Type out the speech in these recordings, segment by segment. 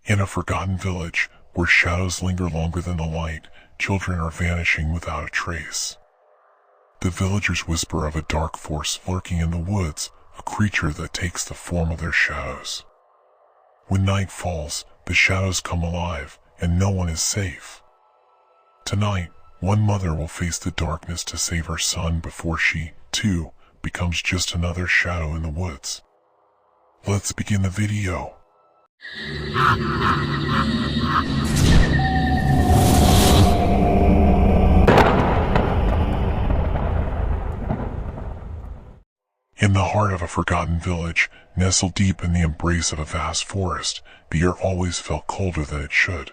In a forgotten village, where shadows linger longer than the light, children are vanishing without a trace. The villagers whisper of a dark force lurking in the woods, a creature that takes the form of their shadows. When night falls, the shadows come alive, and no one is safe. Tonight, one mother will face the darkness to save her son before she, too, becomes just another shadow in the woods. Let's begin the video. In the heart of a forgotten village, nestled deep in the embrace of a vast forest, the air always felt colder than it should.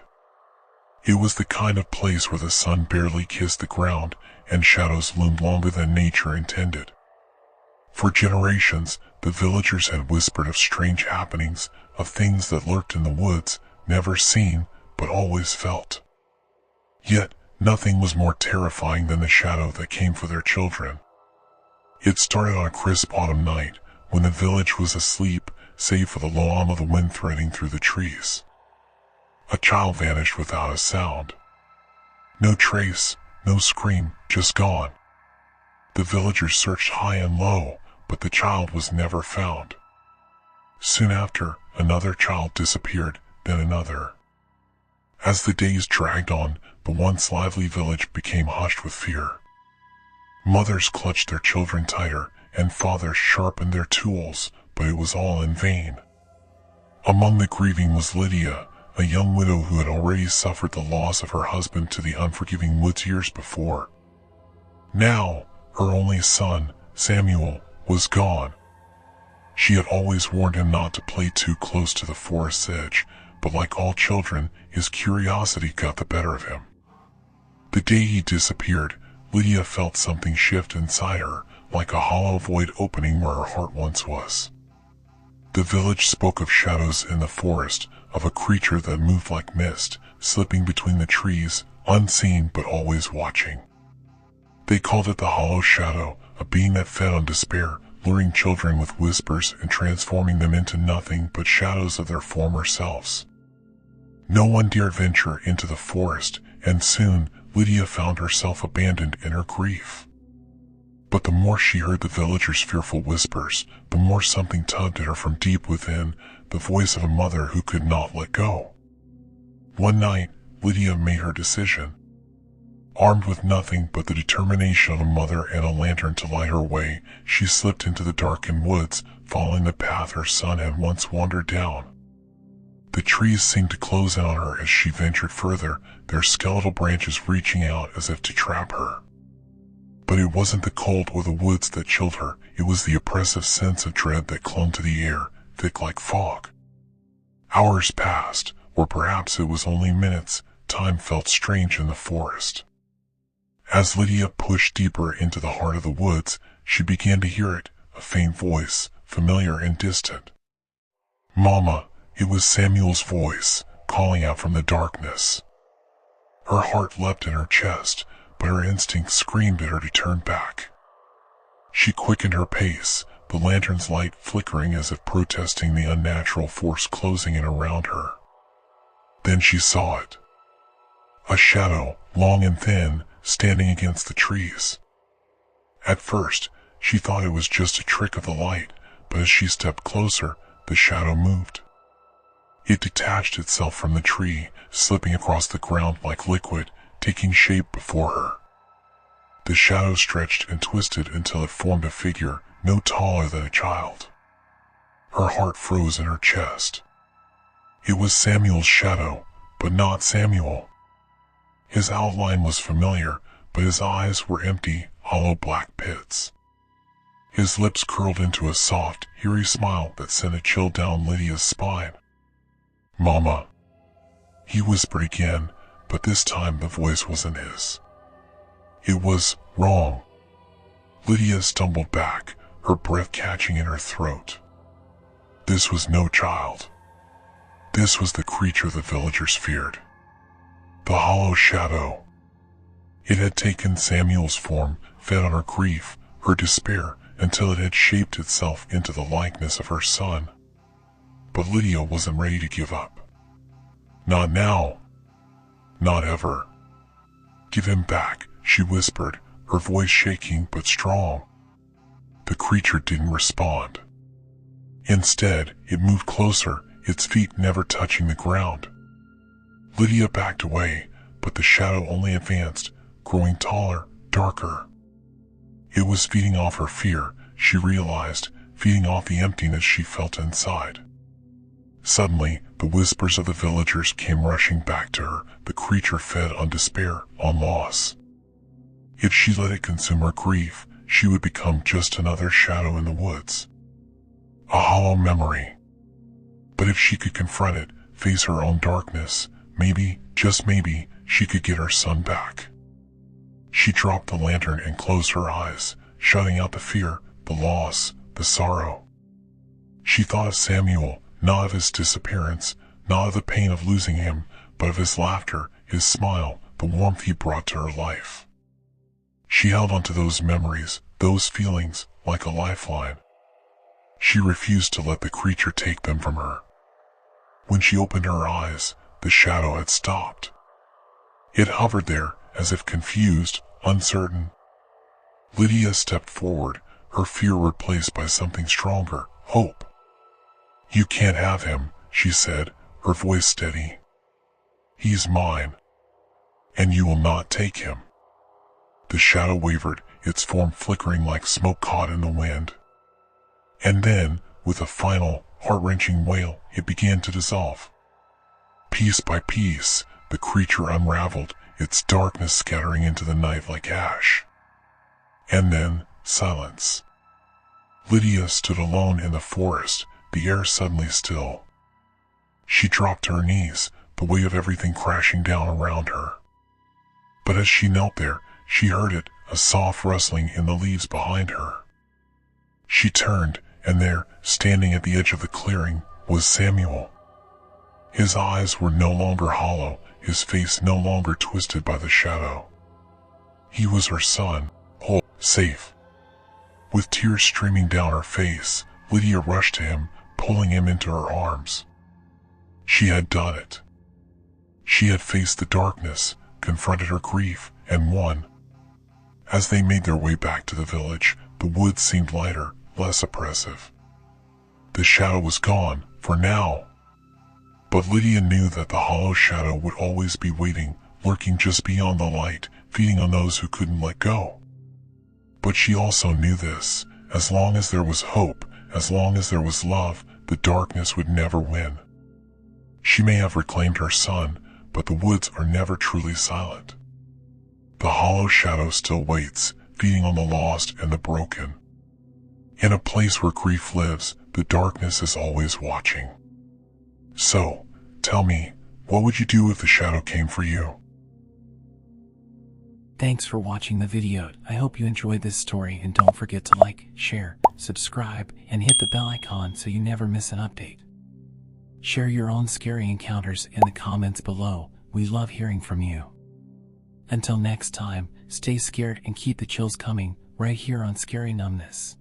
It was the kind of place where the sun barely kissed the ground, and shadows loomed longer than nature intended. For generations, the villagers had whispered of strange happenings, of things that lurked in the woods, never seen, but always felt. Yet, nothing was more terrifying than the shadow that came for their children. It started on a crisp autumn night, when the village was asleep, save for the low hum of the wind threading through the trees. A child vanished without a sound. No trace, no scream, just gone. The villagers searched high and low, but the child was never found. Soon after, another child disappeared, then another. As the days dragged on, the once lively village became hushed with fear. Mothers clutched their children tighter, and fathers sharpened their tools, but it was all in vain. Among the grieving was Lydia, a young widow who had already suffered the loss of her husband to the unforgiving woods years before. Now, her only son, Samuel, was gone. She had always warned him not to play too close to the forest's edge, but like all children, his curiosity got the better of him. The day he disappeared, Lydia felt something shift inside her, like a hollow void opening where her heart once was. The village spoke of shadows in the forest, of a creature that moved like mist, slipping between the trees, unseen but always watching. They called it the Hollow Shadow, a being that fed on despair, luring children with whispers and transforming them into nothing but shadows of their former selves. No one dared venture into the forest, and soon Lydia found herself abandoned in her grief. But the more she heard the villagers' fearful whispers, the more something tugged at her from deep within, the voice of a mother who could not let go. One night, Lydia made her decision. Armed with nothing but the determination of a mother and a lantern to light her way, she slipped into the darkened woods, following the path her son had once wandered down. The trees seemed to close in on her as she ventured further, their skeletal branches reaching out as if to trap her. But it wasn't the cold or the woods that chilled her, it was the oppressive sense of dread that clung to the air, thick like fog. Hours passed, or perhaps it was only minutes. Time felt strange in the forest. As Lydia pushed deeper into the heart of the woods, she began to hear it, a faint voice, familiar and distant. "Mama," it was Samuel's voice, calling out from the darkness. Her heart leapt in her chest, but her instinct screamed at her to turn back. She quickened her pace, the lantern's light flickering as if protesting the unnatural force closing in around her. Then she saw it. A shadow, long and thin, standing against the trees. At first, she thought it was just a trick of the light, but as she stepped closer, the shadow moved. It detached itself from the tree, slipping across the ground like liquid, taking shape before her. The shadow stretched and twisted until it formed a figure no taller than a child. Her heart froze in her chest. It was Samuel's shadow, but not Samuel. His outline was familiar, but his eyes were empty, hollow black pits. His lips curled into a soft, eerie smile that sent a chill down Lydia's spine. "Mama," he whispered again, but this time the voice wasn't his. It was wrong. Lydia stumbled back, her breath catching in her throat. This was no child. This was the creature the villagers feared. The Hollow Shadow. It had taken Samuel's form, fed on her grief, her despair, until it had shaped itself into the likeness of her son. But Lydia wasn't ready to give up. Not now. Not ever. Give him back, she whispered, her voice shaking but strong. The creature didn't respond. Instead, it moved closer, its feet never touching the ground. Lydia backed away, but the shadow only advanced, growing taller, darker. It was feeding off her fear, she realized, feeding off the emptiness she felt inside. Suddenly, the whispers of the villagers came rushing back to her, the creature fed on despair, on loss. If she let it consume her grief, she would become just another shadow in the woods. A hollow memory. But if she could confront it, face her own darkness, maybe, just maybe, she could get her son back. She dropped the lantern and closed her eyes, shutting out the fear, the loss, the sorrow. She thought of Samuel, not of his disappearance, not of the pain of losing him, but of his laughter, his smile, the warmth he brought to her life. She held onto those memories, those feelings, like a lifeline. She refused to let the creature take them from her. When she opened her eyes, the shadow had stopped. It hovered there, as if confused, uncertain. Lydia stepped forward, her fear replaced by something stronger, hope. "You can't have him," she said, her voice steady. "He's mine. And you will not take him." The shadow wavered, its form flickering like smoke caught in the wind. And then, with a final, heart-wrenching wail, it began to dissolve. Piece by piece, the creature unraveled, its darkness scattering into the night like ash. And then, silence. Lydia stood alone in the forest, the air suddenly still. She dropped to her knees, the weight of everything crashing down around her. But as she knelt there, she heard it, a soft rustling in the leaves behind her. She turned, and there, standing at the edge of the clearing, was Samuel. His eyes were no longer hollow, his face no longer twisted by the shadow. He was her son, whole, safe. With tears streaming down her face, Lydia rushed to him, pulling him into her arms. She had done it. She had faced the darkness, confronted her grief, and won. As they made their way back to the village, the woods seemed lighter, less oppressive. The shadow was gone, for now. But Lydia knew that the hollow shadow would always be waiting, lurking just beyond the light, feeding on those who couldn't let go. But she also knew this, as long as there was hope, as long as there was love, the darkness would never win. She may have reclaimed her son, but the woods are never truly silent. The hollow shadow still waits, feeding on the lost and the broken. In a place where grief lives, the darkness is always watching. So, tell me, what would you do if the shadow came for you? Thanks for watching the video. I hope you enjoyed this story, and don't forget to like, share, subscribe, and hit the bell icon so you never miss an update. Share your own scary encounters in the comments below. We love hearing from you. Until next time, stay scared and keep the chills coming, right here on Scary Numbness.